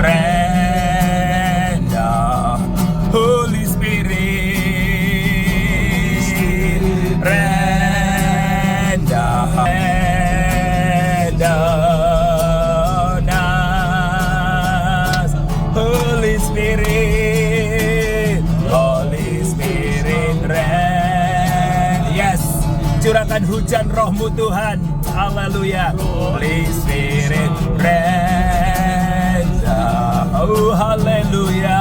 Renda, Holy Spirit, Renda, Renda nas, Holy Spirit, Holy Spirit, Renda. Yes, curahkan hujan rohmu Tuhan. Haleluya. Holy Spirit, Renda. Oh, haleluya.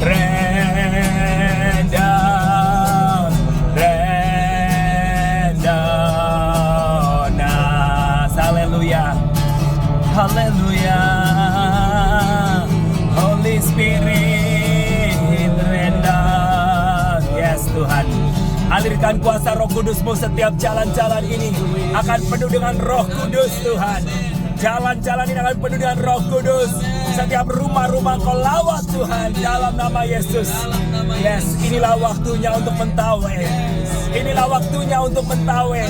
Renda, Renda nas. Haleluya. Haleluya. Holy Spirit, Renda. Yes, Tuhan. Alirkan kuasa Roh Kudus-Mu, setiap jalan-jalan ini akan penuh dengan Roh Kudus Tuhan. Jalan-jalan ini akan penuh dengan Roh Kudus. Setiap rumah-rumah Kau lawat Tuhan, dalam nama Yesus. Yes, inilah waktunya untuk mentawai. Inilah waktunya untuk mentawai.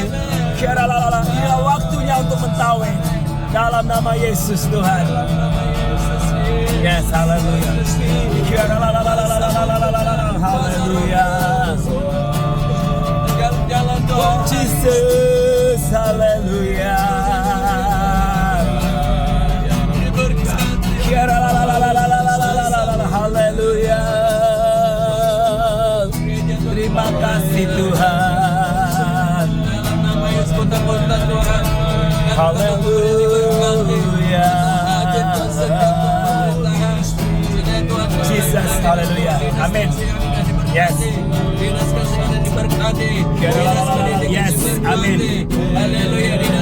Inilah waktunya untuk mentawai. Dalam nama Yesus Tuhan. Yes, haleluya. Haleluya. Oh Jesus, haleluya. Haleluya. Terima kasih Tuhan. Haleluya. Jesus, haleluya. Amin. Yes. Yes, amin.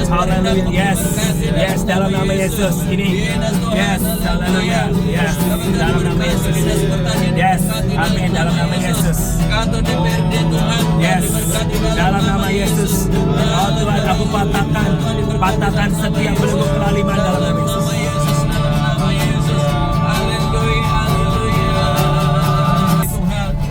Haleluya. Yes, yes, dalam nama Yesus ini. Yes, haleluya. Yes, dalam nama Yesus. Yes, amin, dalam nama Yesus. Yes, dalam nama Yesus. Oh Tuhan, aku patahkan setiap belenggu kelaliman dalam nama Yesus.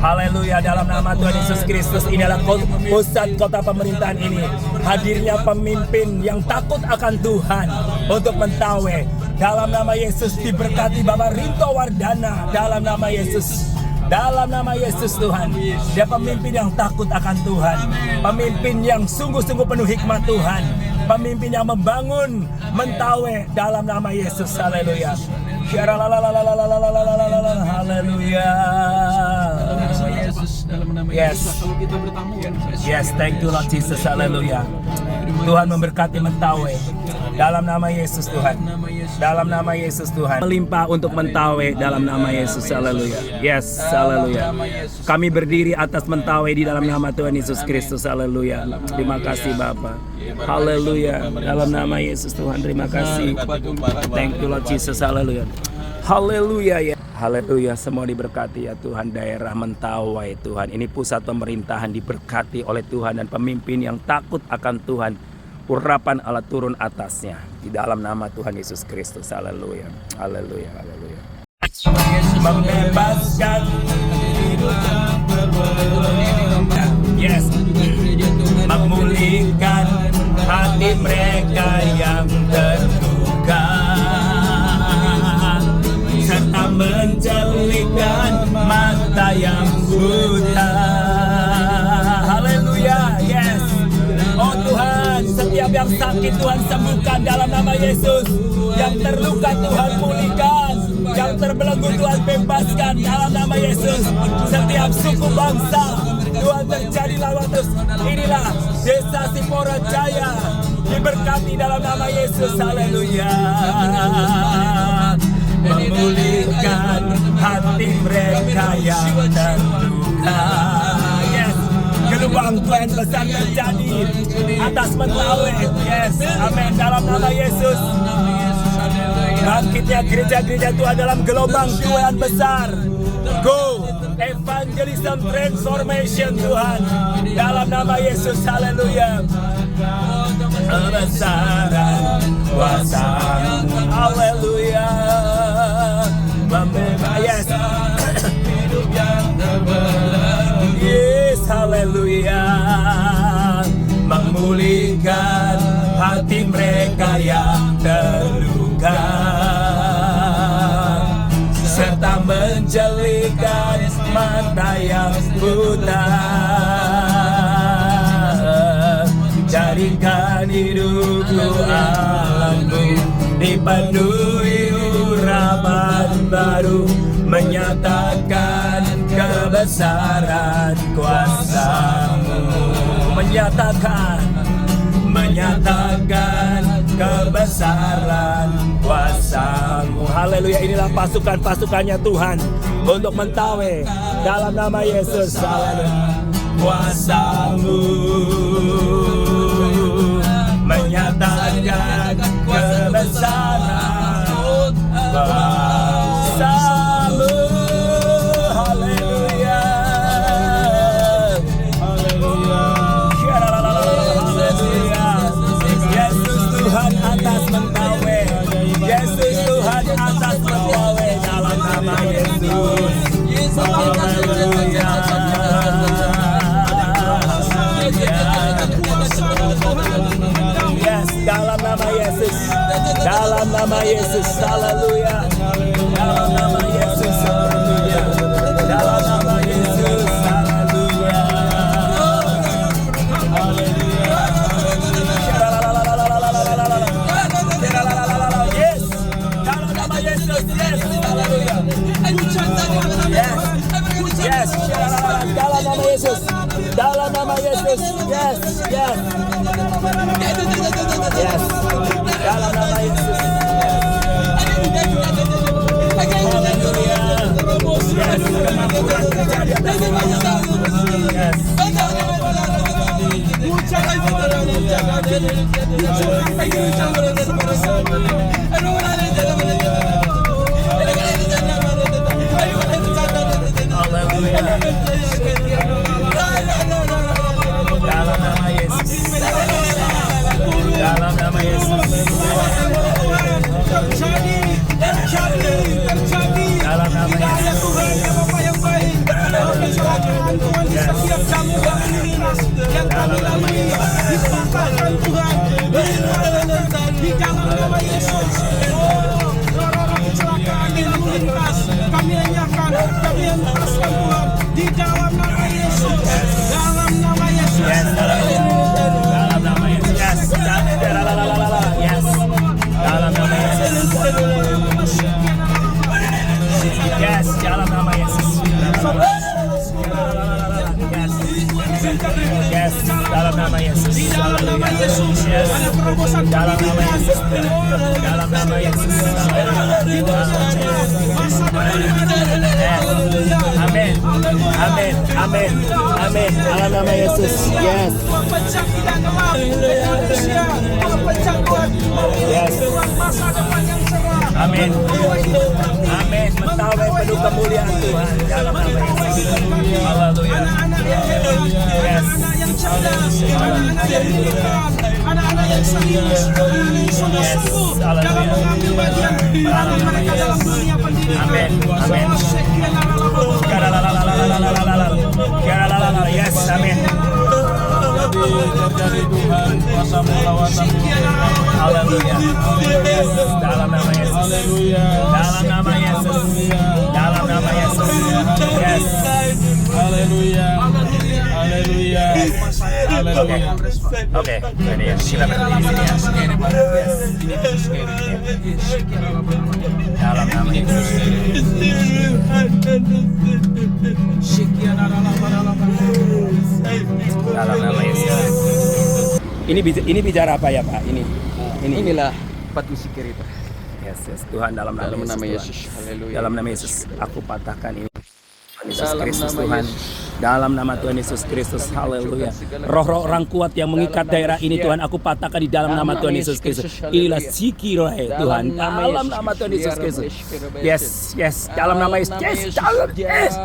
Haleluya, dalam nama Tuhan Yesus Kristus. Ini adalah pusat kota pemerintahan ini. Hadirnya pemimpin yang takut akan Tuhan untuk mentawai. Dalam nama Yesus, diberkati Bapak Rinto Wardana. Dalam nama Yesus. Dalam nama Yesus Tuhan. Dia pemimpin yang takut akan Tuhan. Pemimpin yang sungguh-sungguh penuh hikmat Tuhan. Pemimpin yang membangun mentawai dalam nama Yesus. Haleluya. Haleluya. Yes. Yes, thank you Lord Jesus. Haleluya. Tuhan memberkati mentawai. Dalam nama Yesus Tuhan. Dalam nama Yesus Tuhan. Melimpah untuk mentawai dalam nama Yesus. Haleluya. Yes, haleluya. Kami berdiri atas mentawai di dalam nama Tuhan Yesus Kristus. Haleluya. Terima kasih Bapa. Haleluya. Dalam nama Yesus Tuhan. Terima kasih. Thank you Lord Jesus. Haleluya. Haleluya ya. Haleluya, semua diberkati ya Tuhan. Daerah Mentawai Tuhan, ini pusat pemerintahan diberkati oleh Tuhan dan pemimpin yang takut akan Tuhan. Urapan Allah turun atasnya di dalam nama Tuhan Yesus Kristus. Haleluya. Haleluya. Haleluya. Membebaskan. Yes. Memulihkan hati mereka yang terluka, serta menjelikan mata yang buta. Haleluya, yes. Oh Tuhan, setiap yang sakit Tuhan sembuhkan dalam nama Yesus. Yang terluka Tuhan pulihkan, yang terbelenggu Tuhan bebaskan dalam nama Yesus. Setiap suku bangsa Tuhan terjadilah waktu. Inilah Desa Sipora Jaya diberkati dalam nama Yesus. Haleluya. Memulihkan hati mereka yang terluka. Yes, gelombang Tuhan besar terjadi atas Mentawai. Yes, amin, dalam nama Yesus. Bangkitnya gereja-gereja Tuhan dalam gelombang Tuhan besar. Go, evangelism transformation Tuhan, dalam nama Yesus. Haleluya. Kebesaran kuasa-Mu, haleluya. Yes. Yes, haleluya. Memulihkan hati mereka yang terluka. menjelikan mata yang buta. Jadikan hidupku alammu dipenuhi urapan baru, menyatakan kebesaran kuasa-Mu, menyatakan kebesaran kuasa-Mu. Haleluya, inilah pasukan-pasukannya Tuhan untuk Mentawai dalam nama Yesus. Haleluya. Kuasa-Mu menyatakan kebesaran kuasa-Mu. Haleluya. Yesus Tuhan atas Mentawai. Yesus Tuhan atas Mentawai dalam nama Yesus. Haleluya. Yes, dalam nama Yesus. Dalam nama Yesus. Haleluya. Dalam nama Yesus. Haleluya. Dalam nama Yesus. Haleluya. Haleluya. Yes. Dalam nama Yesus. Yes. Haleluya. Yes. Yes. Dalam nama Yesus. Dalam nama Yesus. Yes. Yes. Yes. Dalam nama Yesus. Haleluya. Yes. Kemampuan terjadi atas nama Yesus. Yes. Dalam nama Yesus. Dalam nama Yesus. Dalam nama Yesus. Tuhan ya Bapa yang baik, kecelakaan Tuhan di setiap kamu yang kami lalui, dipatahkan Tuhan di dalam nama Yesus. Orang-orang kecelakaan yang lalu lintas, kami lenyapkan, kami lepaskan Tuhan di dalam nama Yesus. Dalam nama Yesus. Yes, dalam nama Yesus. Yes, yes. Dalam nama Yesus. Yes, dalam nama Yesus. Yes, dalam nama Yesus. Dalam nama Yesus. Yes. Ada terobosan Dalam nama Yesus. Dalam nama Yesus. Amin. Amin. Amin. Amin. Dalam nama Yesus. Yes. Pecah tidak gelap manusia, pecah Tuhan. Yes. Masa depan yang cerah. Amin. Amin. Mentawai penuh kemuliaan Tuhan dalam nama Yesus. Haleluya. Yes. Anak-anak yang cerdas, anak-anak yang diberikan, anak-anak yang serius, anak-anak yang sungguh-sungguh dalam mengambil bagian peran mereka dalam dunia pendidikan. Amin. Amin. Yes. Amin. Dari Tuhan kuasa melawatan. Haleluya. Yes. Dalam nama Yesus. Haleluya. Dalam nama Yesus. Dalam nama Yesus. Yes. Haleluya. Haleluya. Haleluya. Oke, ini ya. Kita berhenti di sini ya. Yes. Dalam nama Yesus. Dalam nama Yesus. Ini bicara apa ya Pak? Inilah batu sikir itu. Yes, yes. Tuhan dalam nama Yesus. nama Tuhan. Yesus. Haleluya. Dalam nama Yesus, aku patahkan ini. Tuhan Yesus Dalam Kristus nama Tuhan. Yesus. Dalam nama Tuhan Yesus Kristus. Haleluya. Roh-roh orang kuat yang mengikat daerah ini Tuhan, aku patahkan di dalam nama Tuhan Yesus Kristus. Inilah sikirohe Tuhan. Dalam nama Tuhan Yesus Kristus. Yes, yes. Dalam nama Yesus. Yes, dalam yes.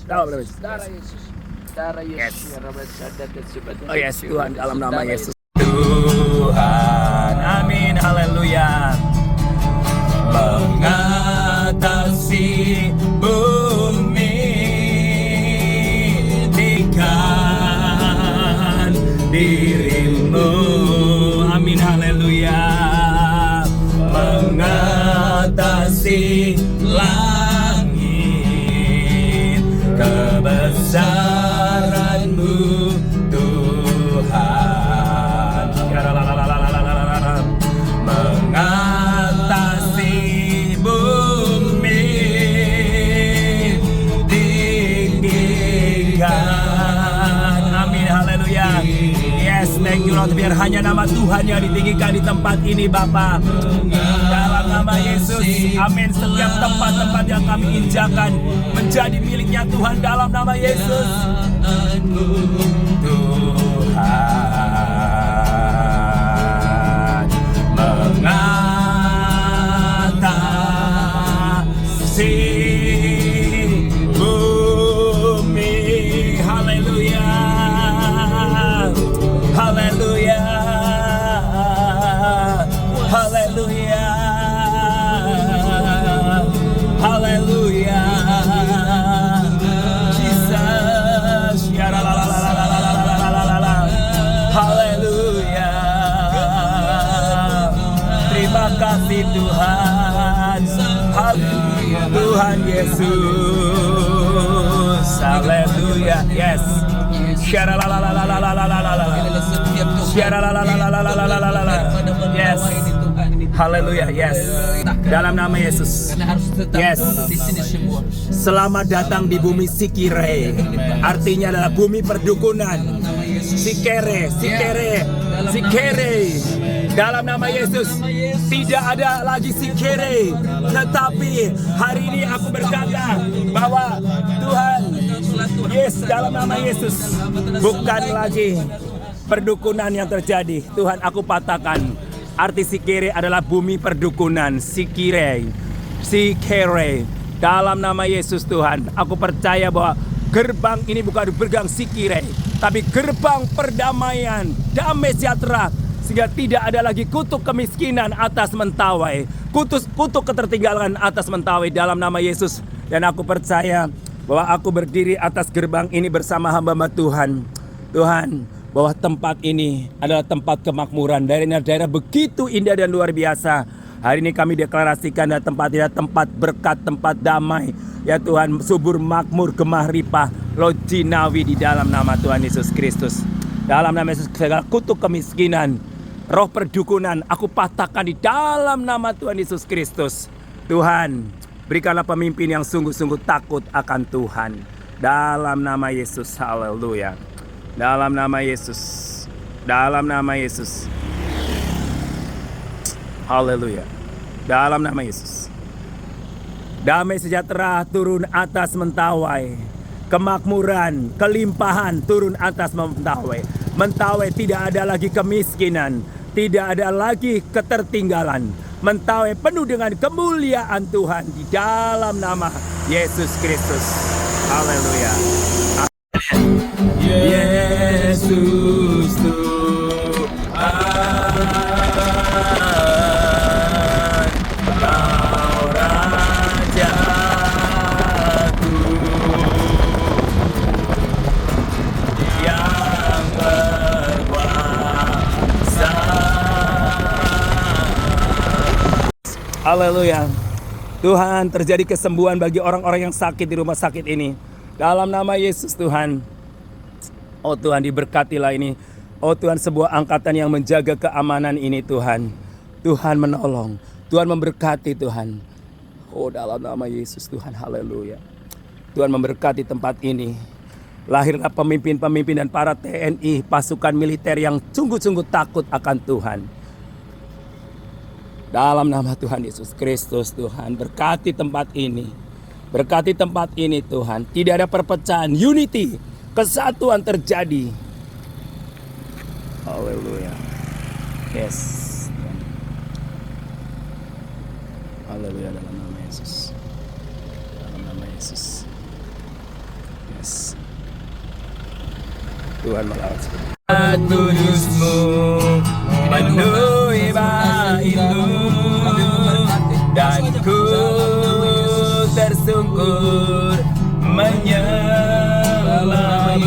Dalam nama Yesus. Yes. Oh yes, Tuhan dalam nama Yesus. Tuhan, amin, haleluya. Mengatasi bumi dikan dirimu, amin, haleluya. Mengatasi kasih langit, kebesaran-Mu Tuhan, mengatasi bumi, tinggikan. Amin, haleluya. Yes, thank you Lord, biar hanya nama Tuhan yang ditinggikan di tempat ini Bapa. Dalam nama Yesus, amin. Setiap tempat-tempat yang kami injakan menjadi miliknya Tuhan dalam nama Yesus. Tuhan mengatasi bumi. Haleluya, haleluya, haleluya, haleluya. Jesus, ya la la la la la la la la la la. Haleluya. Terima kasih Tuhan. Haleluya. Tuhan Yesus. Haleluya. Yes. Syara la la la la la la la la la. Syara la la la la la la la la la. Yes. Haleluya. Yes. Dalam nama Yesus. Yes. Selamat datang di bumi Sikire. Artinya adalah bumi perdukunan. Sikere, Sikere, Sikere. Dalam nama Yesus, tidak ada lagi Sikere. Tetapi hari ini aku berkata bahwa Tuhan, yes, dalam nama Yesus, bukan lagi perdukunan yang terjadi. Tuhan, aku patahkan. Arti Sikere adalah bumi perdukunan. Sikire, Sikere. Dalam nama Yesus Tuhan, aku percaya bahwa gerbang ini bukan gerbang Sikire, tapi gerbang perdamaian, damai sejahtera, sehingga tidak ada lagi kutuk kemiskinan atas Mentawai, kutuk ketertinggalan atas Mentawai dalam nama Yesus. Dan aku percaya bahwa aku berdiri atas gerbang ini bersama hamba-hamba Tuhan. Tuhan, bahwa tempat ini adalah tempat kemakmuran, daerah-daerah begitu indah dan luar biasa. Hari ini kami deklarasikan adalah tempat ini adalah tempat berkat, tempat damai. Ya Tuhan, subur, makmur, gemah, ripah, lojinawi di dalam nama Tuhan Yesus Kristus. Dalam nama Yesus, segala kutuk kemiskinan, roh perdukunan, aku patahkan di dalam nama Tuhan Yesus Kristus. Tuhan, berikanlah pemimpin yang sungguh-sungguh takut akan Tuhan. Dalam nama Yesus, haleluya. Dalam nama Yesus, dalam nama Yesus, haleluya. Dalam nama Yesus, damai sejahtera turun atas Mentawai, kemakmuran, kelimpahan turun atas Mentawai. Mentawai tidak ada lagi kemiskinan, tidak ada lagi ketertinggalan. Mentawai penuh dengan kemuliaan Tuhan di dalam nama Yesus Kristus. Haleluya. Yesus Tuhan, Kau Rajaku yang berkuasa. Haleluya. Tuhan, terjadi kesembuhan bagi orang-orang yang sakit di rumah sakit ini. Dalam nama Yesus Tuhan. Oh Tuhan, diberkatilah ini. Oh Tuhan, sebuah angkatan yang menjaga keamanan ini Tuhan. Tuhan menolong, Tuhan memberkati Tuhan. Oh dalam nama Yesus Tuhan, haleluya. Tuhan memberkati tempat ini. Lahirlah pemimpin-pemimpin dan para TNI, pasukan militer yang sungguh-sungguh takut akan Tuhan. Dalam nama Tuhan Yesus Kristus Tuhan, berkati tempat ini. Berkati tempat ini Tuhan. Tidak ada perpecahan, unity, kesatuan terjadi. Haleluya. Yes. Haleluya dalam nama Yesus. Dalam nama Yesus. Yes. Tuhan melawat. Kudus-Mu penuhi baitmu, dan ku tersungkur menyembah-Mu.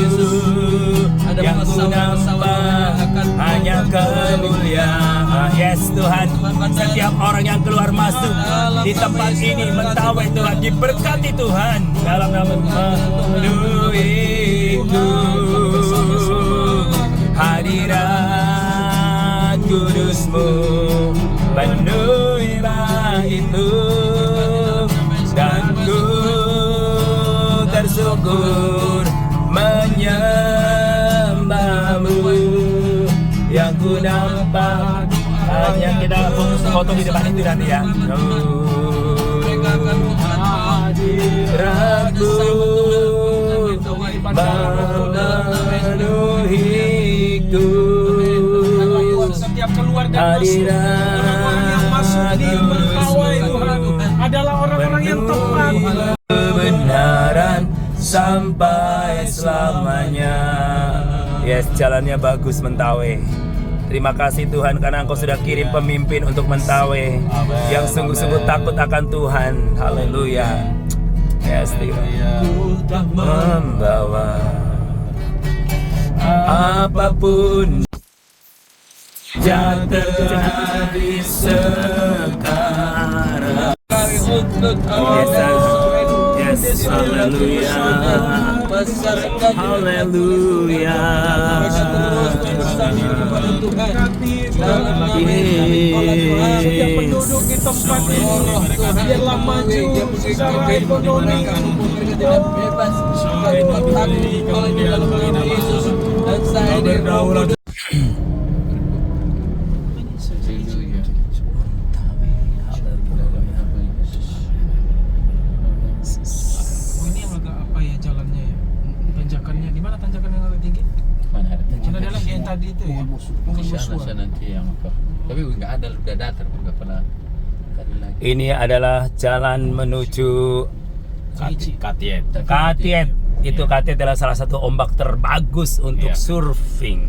Yang ku nampak hanya kemuliaan. Yes Tuhan, Setiap orang yang keluar masuk di tempat ini mentawai Tuhan, diberkati Tuhan dalam nama itu. Hadirat kudus-Mu penuhilah itu, dan ku tersyukur menyembah-Mu. Yang ku nampak hanya kita foto di depan itu nanti ya. Hadirat-Mu memenuhiku. Setiap keluar dan masuk, orang-orang yang masuk di mentawai Tuhan adalah orang-orang yang tepat. Kebenaran sampai selamanya. Yes, jalannya bagus Mentawai. Terima kasih Tuhan karena Engkau sudah kirim pemimpin untuk Mentawai yang sungguh-sungguh takut akan Tuhan. Haleluya. Yes, Tuhan membawa apapun yang terjadi sekarang. Yes, haleluya. Haleluya. Setiap penduduk di tempat ini biarlah maju secara ekonomi, bebas kalau di dalam nama Yesus dan saya berdaulat. ini yang agak apa ya jalannya ya, tanjakannya di mana, tanjakan yang agak tinggi? Mana ada Mana ada lagi yang tadi itu ya? di sana nanti yang apa? Tapi nggak ada, udah datar, nggak pernah ada lagi. Ini adalah jalan menuju Katiet. Katiet. Itu Katiet adalah salah satu ombak terbagus untuk Iya. surfing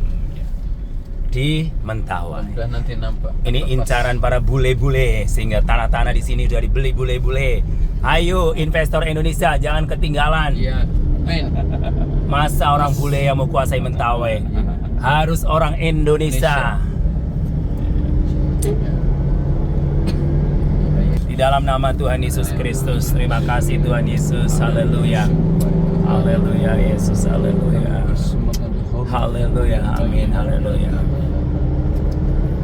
di Mentawai. Udah nanti nampak. Ini incaran para bule-bule sehingga tanah-tanah di sini sudah dibeli bule-bule. Ayo investor Indonesia jangan ketinggalan. Iya. Men. Masa orang bule yang mau kuasai Mentawai? Harus orang Indonesia. Di dalam nama Tuhan Yesus Kristus, terima kasih Tuhan Yesus. Haleluya. Haleluya Yesus. Haleluya. Haleluya. Amin. Haleluya.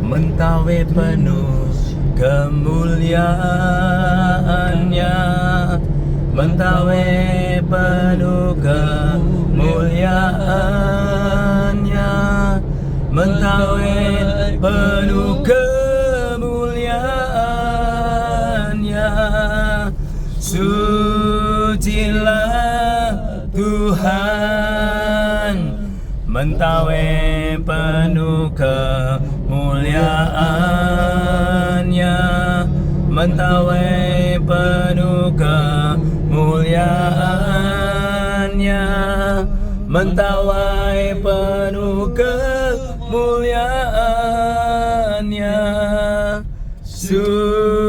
Mentawai penuh kemuliaannya, Mentawai penuh kemuliaannya, Mentawai penuh kemuliaannya. Sucilah Tuhan, Mentawai penuh kemuliaannya, Mentawai penuh kemuliaannya, Mentawai penuh kemuliaannya.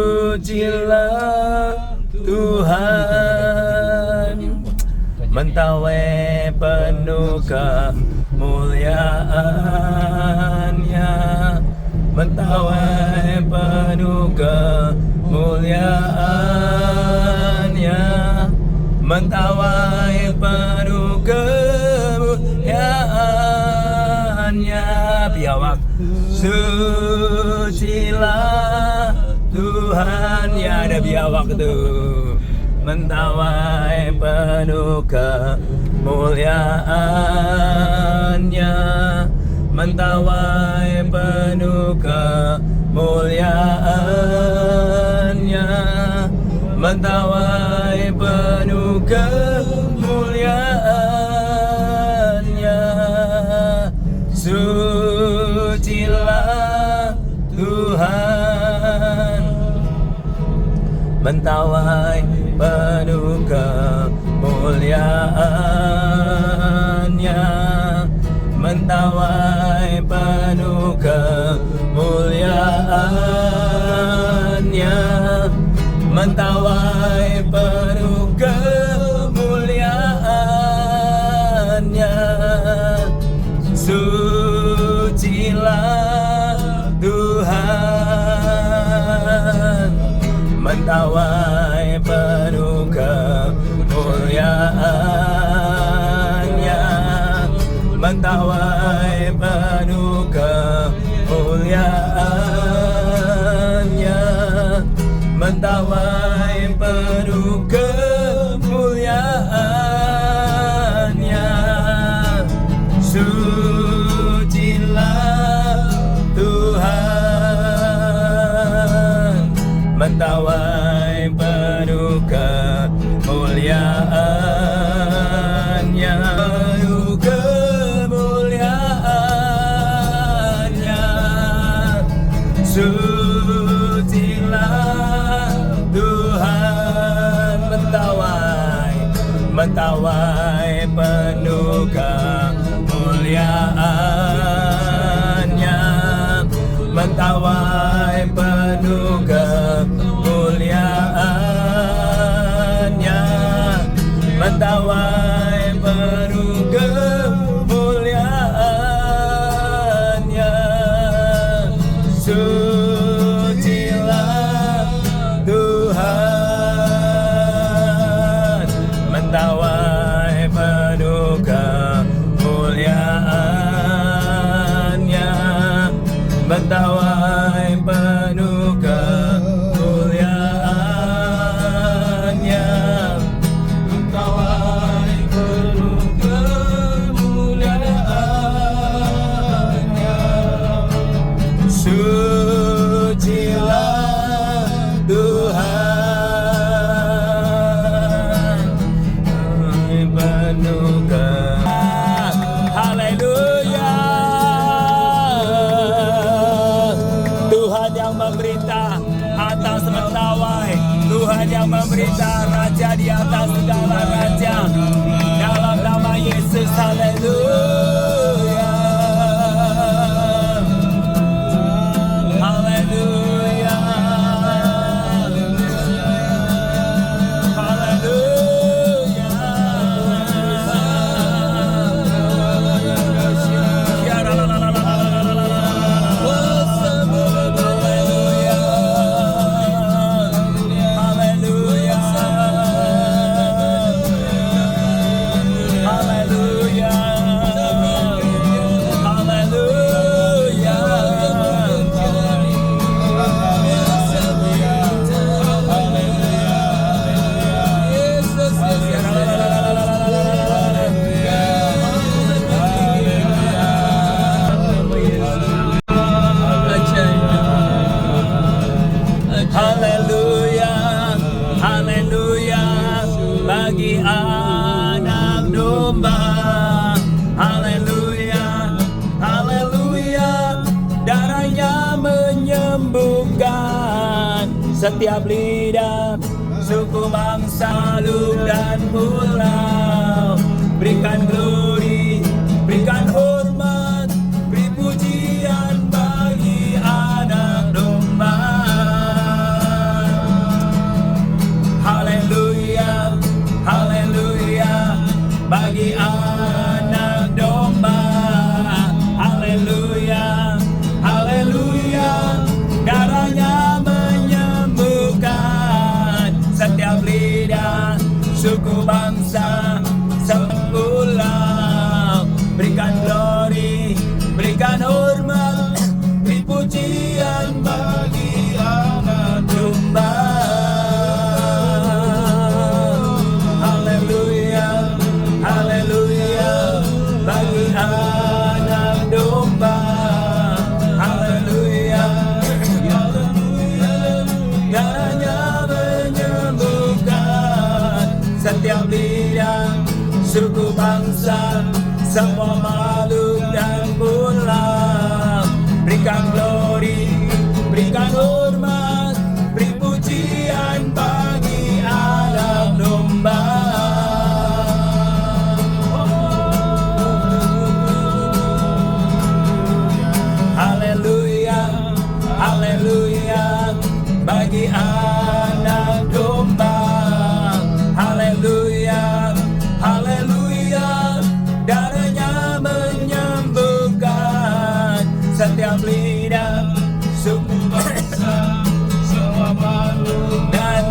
Sucilah Tuhan, Mentawai penuh kemuliaannya, Mentawai penuh kemuliaannya, Mentawai penuh kemuliaannya. Biawak. Sucilah Tuhan, ya ada biawak tuh. Mentawai penuh kemuliaannya, Mentawai penuh kemuliaannya, Mentawai penuh kemuliaannya. Sucilah Tuhan, Mentawai penuh kemuliaannya, Mentawai penuh kemuliaannya, Mentawai penuh kemuliaannya. Sucilah Tuhan, mentawai penuh kemuliaannya, mentawai penuh kemuliaannya, mentawai penuh kemuliaannya. Sucilah Tuhan, mentawai penuh kemuliaannya, penuh kemuliaannya. Sucilah Tuhan, mentawai penuh kemuliaannya, mentawai penuh kemuliaannya, mentawai penuh kemuliaannya. Sucilah Tuhan, mentawai penuh kemuliaannya, mentawai penuh kemuliaannya, mentawai penuh kemuliaannya. Sucilah Tuhan, penuh haleluya. Tuhan yang memerintah atas mentawai, Tuhan yang memerintah, Raja di atas segala raja. Dalam nama Yesus, haleluya. Haleluya. Haleluya. Ya la la la la la la la la la. Haleluya. Haleluya. Haleluya. Haleluya, haleluya, bagi anak domba. Haleluya, haleluya, darahnya menyembuhkan setiap lidah, suku, bangsa, lu dan pulau. Berikan glory, berikan hormat, beri pujian bagi anak domba. Haleluya, haleluya, bagi anak domba. Haleluya, haleluya, darahnya menyembuhkan setiap lidah, suku, bangsa, sepulau. Berikan glory, berikan hormat, beri pujian bagi anak domba. Haleluya, haleluya, bagi anak domba. Haleluya, darahnya menyembuhkan setiap lidah, suku, bangsa, semua makhluk dan pulau. Berikan glory, berikan hormat, beri pujian bagi anak domba. Haleluya, haleluya, bagi anak domba. Haleluya, haleluya, darahnya menyembuhkan setiap lidah, suku, bangsa, semua makhluk dan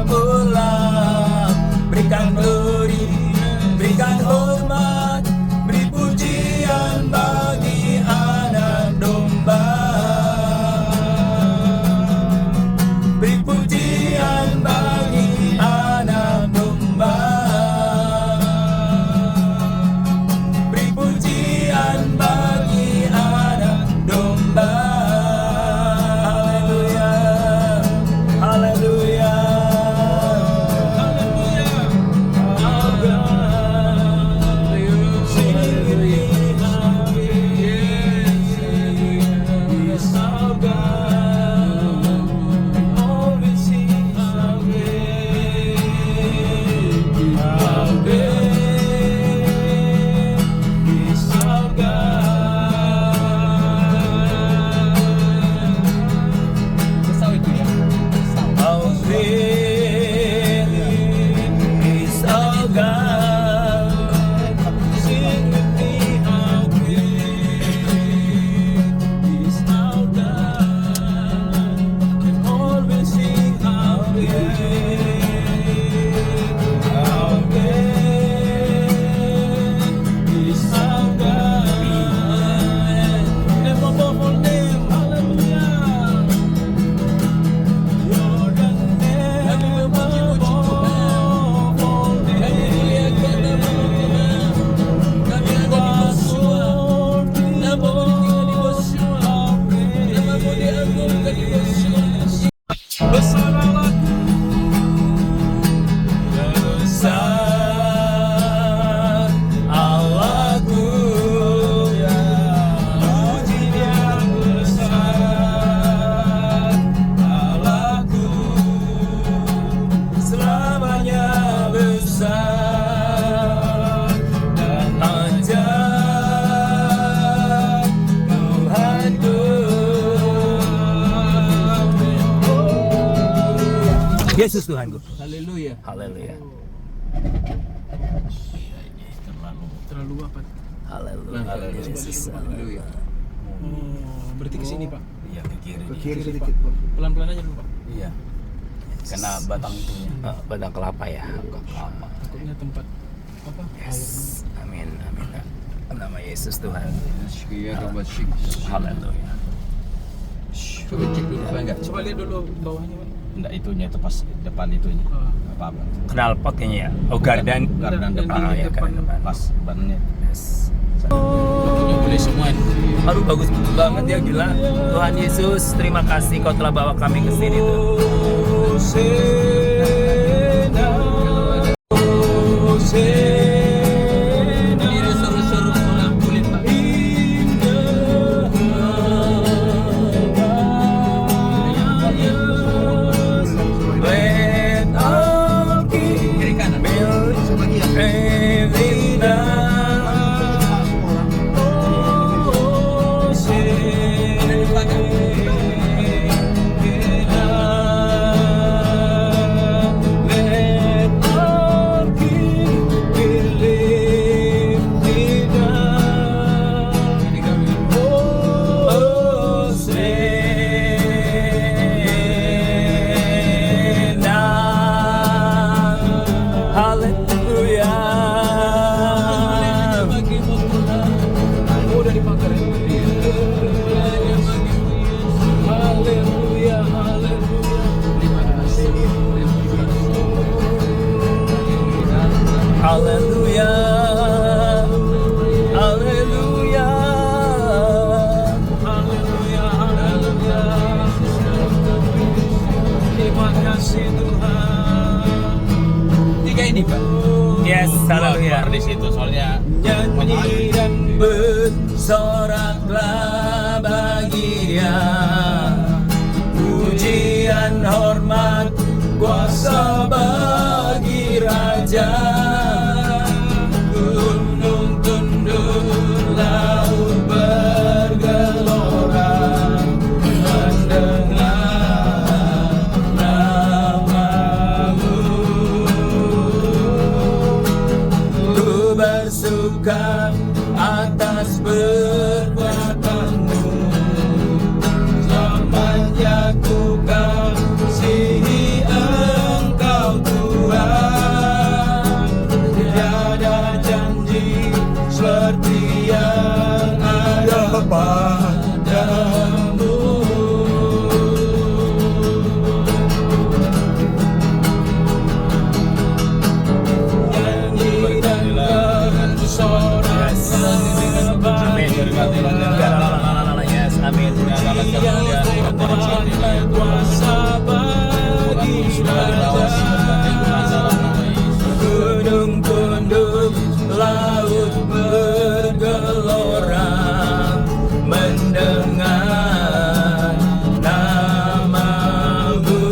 besar Allahku, besar Allahku, puji Dia besar Allahku, selamanya besar dan ajaib Tuhanku. Yesus Tuhanku. Haleluya. Haleluya. terlalu apa? Haleluya. Yesus. Haleluya. Oh, berarti ke sini Pak. Iya, ke kiri. Ke kiri Pak. sedikit, Bang. Pelan-pelan aja dulu Pak. Iya. Kena batang itunya. Batang kelapa ya. Kelapa. Takutnya tempat apa? Yes. Amin. Amin. Nama Yesus Tuhan. Syia rabasyik. Haleluya. Coba cek dulu apa enggak? Coba lihat dulu bawahnya Pak. Enggak, itunya itu pas depan itunya. Oh. Enggak apa-apa. Knalpot kayaknya ya. Oh, gardan. Gardan depan. Ah, ya, gardan depan. Pas bannya. Yes. Waktunya boleh semua ini. Aduh, bagus banget ya, gila. Tuhan Yesus, terima kasih kau telah bawa kami ke sini tuh. Ini ada seru-seru orang kulit Pak. Let all Kiri kanan. every night. Ada di belakang. Ini kami. Bagi Oh, dari pagar ya. Haleluya, haleluya. Terima kasih. Haleluya. Haleluya. Haleluya, haleluya. Terima kasih Tuhan. Tiga ini Pak. Yes, haleluya. Keluar di situ soalnya Nyanyi dan bersoraklah bagi Dia, pujian hormat kuasa bagi Raja. Gunung tunduk, laut bergelora, mendengar namamu. Ku bersuka atas perbuatanmu, selamanya ku kasihi Engkau Tuhan. Tiada janji seperti yang ada padamu. Nyanyi dan bersorak Yes, amin. Kuasa bagi gunung tunduk, laut bergelora, mendengar namamu.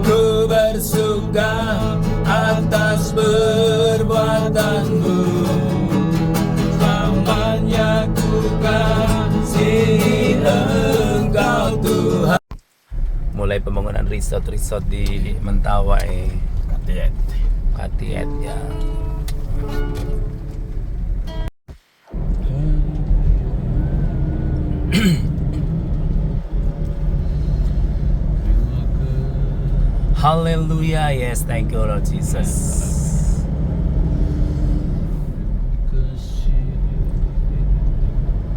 Ku bersuka atas perbuatanmu, selamanya ku kasihi Engkau Tuhan. Mulai pembangunan resort di Mentawai, Katiet ya. Hallelujah, yes, thank you Lord Jesus.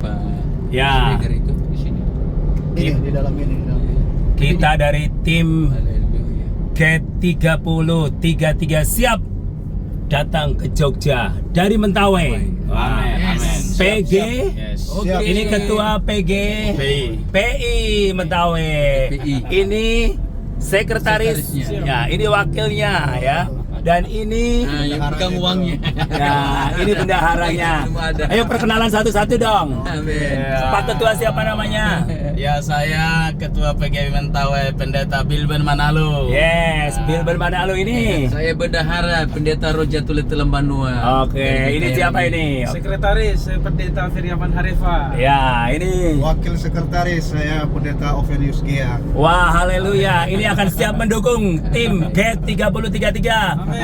Pak. Ya. Speaker itu di sini. Ini di dalam ini. Di dalam. Kita dari tim Haleluya. K3033 siap datang ke Jogja dari Mentawai. Amin. Amin. PG. Yes. Oke. Ini ketua PG. PI Mentawai. PI. Ini sekretaris. Sekretarisnya. Ya, ini wakilnya ya. Dan ini Nah, yang pegang uangnya. ya, ini bendaharanya. Belum ada. Ayo perkenalan satu-satu dong. Amin. Pak Ketua siapa namanya? Ya, saya Ketua PGW Mentawai Pendeta Bilben Manalo. Yes, Bill Bermanalo ini. Saya bendahara Pendeta Rojatul Telembanua. Oke, ini siapa ini? Sekretaris Pendeta Firyawan Harifa. Ya, ini. Wakil sekretaris saya Pendeta Ovenius Gia. Wah, haleluya. Ini akan siap mendukung tim GET 3033.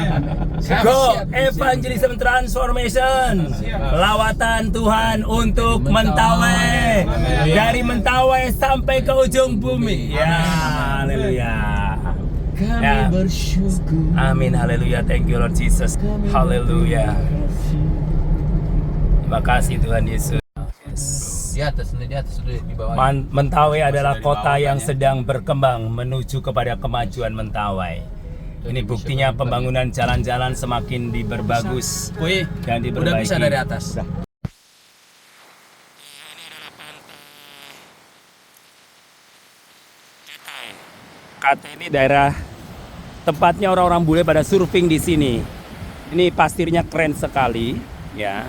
Go Evangelism Transformation. Lawatan Tuhan untuk Mentawai. Dari Mentawai sampai ke ujung bumi. Ya, haleluya. Kami Ya. bersyukur. Amin, haleluya. Thank you Lord Jesus. Haleluya. Terima kasih Tuhan Yesus. Di atas dulu di bawah. Mentawai adalah kota yang sedang berkembang menuju kepada kemajuan Mentawai. Ini buktinya pembangunan jalan-jalan semakin diperbagus Wih, dan diperbaiki. udah bisa dari atas. Kata ini daerah tempatnya orang-orang bule pada surfing di sini. Ini pasirnya keren sekali, ya.